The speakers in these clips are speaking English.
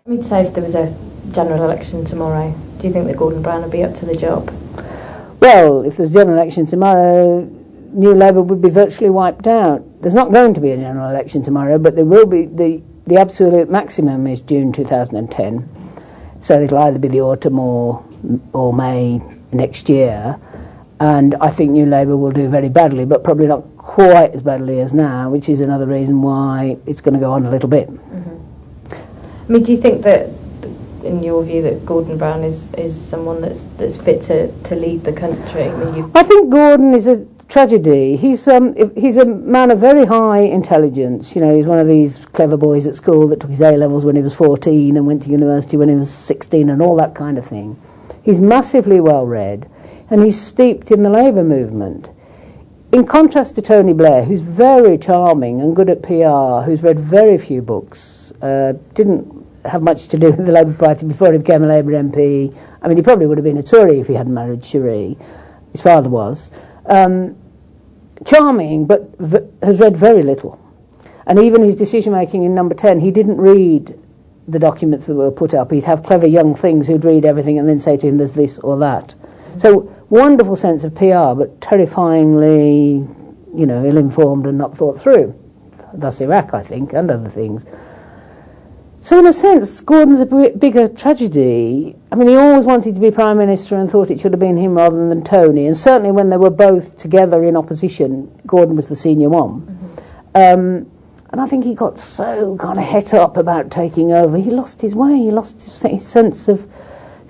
I mean, say if there was a general election tomorrow, do you think that Gordon Brown would be up to the job? Well, if there's a general election tomorrow, New Labour would be virtually wiped out. There's not going to be a general election tomorrow, but there will be. The absolute maximum is June 2010. So it'll either be the autumn or May next year. And I think New Labour will do very badly, but probably not quite as badly as now, which is another reason why it's going to go on a little bit. I mean, do you think that, in your view, that Gordon Brown is someone that's fit to lead the country? I think Gordon is a tragedy. He's a man of very high intelligence. You know, he's one of these clever boys at school that took his A-levels when he was 14 and went to university when he was 16 and all that kind of thing. He's massively well read, and he's steeped in the Labour movement. In contrast to Tony Blair, who's very charming and good at PR, who's read very few books, didn't have much to do with the Labour Party before he became a Labour MP. I mean, he probably would have been a Tory if he hadn't married Cherie. His father was. Charming, but has read very little. And even his decision-making in Number 10, he didn't read the documents that were put up. He'd have clever young things who'd read everything and then say to him, there's this or that. So, wonderful sense of PR, but terrifyingly, ill-informed and not thought through. Thus Iraq, I think, and other things. So in a sense, Gordon's a bigger tragedy. I mean, he always wanted to be Prime Minister and thought it should have been him rather than Tony. And certainly when they were both together in opposition, Gordon was the senior one. And I think he got so kind of het up about taking over. He lost his way. He lost his sense of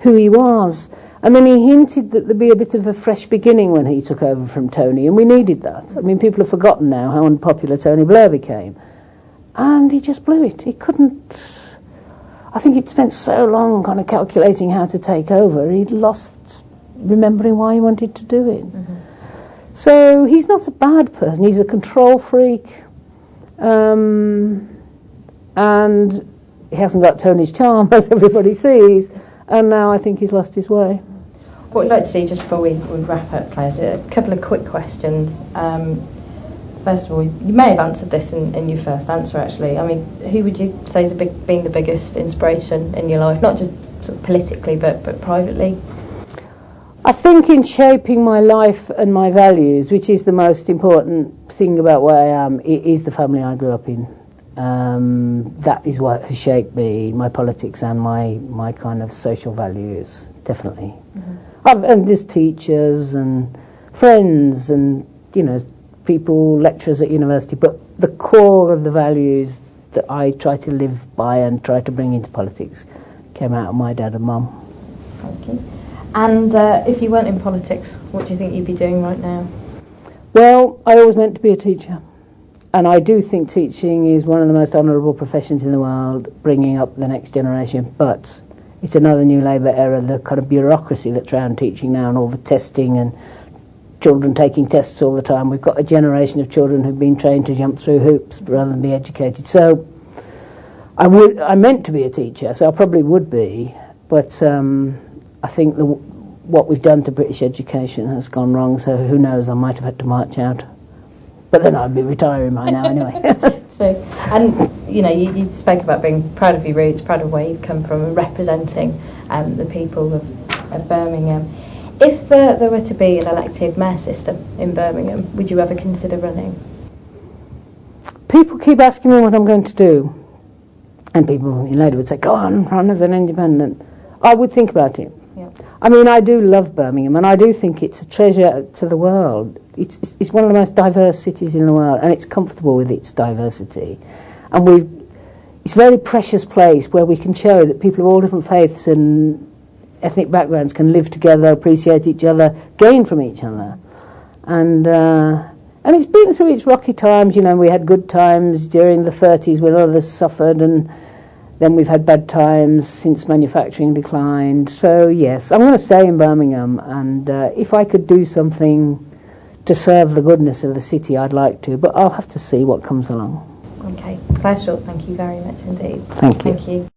who he was. And then he hinted that there'd be a bit of a fresh beginning when he took over from Tony. And we needed that. I mean, people have forgotten now how unpopular Tony Blair became. And he just blew it. He couldn't. I think he'd spent so long kind of calculating how to take over, he'd lost remembering why he wanted to do it. So he's not a bad person. He's a control freak. And he hasn't got Tony's charm, as everybody sees. And now I think he's lost his way. What we'd like to see, just before we wrap up, Clare, is a couple of quick questions. First of all, you may have answered this in your first answer, actually. I mean, who would you say has been the biggest inspiration in your life, not just sort of politically, but privately? I think in shaping my life and my values, which is the most important thing about where I am, it is the family I grew up in. That is what has shaped me, my politics and my kind of social values, definitely. And there's teachers and friends and, people, lecturers at university, but the core of the values that I try to live by and try to bring into politics came out of my dad and mum. Thank you. And if you weren't in politics, what do you think you'd be doing right now? Well, I always meant to be a teacher. And I do think teaching is one of the most honourable professions in the world, bringing up the next generation. But it's another New Labour era, the kind of bureaucracy that's around teaching now and all the testing and children taking tests all the time. We've got a generation of children who've been trained to jump through hoops rather than be educated. So I meant to be a teacher, so I probably would be. But I think what we've done to British education has gone wrong, so who knows, I might have had to march out. But then I'd be retiring by now anyway. True. And, you spoke about being proud of your roots, proud of where you've come from and representing the people of Birmingham. If there were to be an elected mayor system in Birmingham, would you ever consider running? People keep asking me what I'm going to do. And people later would say, go on, run as an independent. I would think about it. Yeah. I mean, I do love Birmingham, and I do think it's a treasure to the world. It's one of the most diverse cities in the world, and it's comfortable with its diversity. And it's a very precious place where we can show that people of all different faiths and ethnic backgrounds can live together, appreciate each other, gain from each other. And it's been through its rocky times. We had good times during the 30s when others suffered, and then we've had bad times since manufacturing declined. So yes, I'm going to stay in Birmingham, and if I could do something to serve the goodness of the city, I'd like to, but I'll have to see what comes along. Okay, Clare Short, thank you very much indeed. Thank you. Thank you.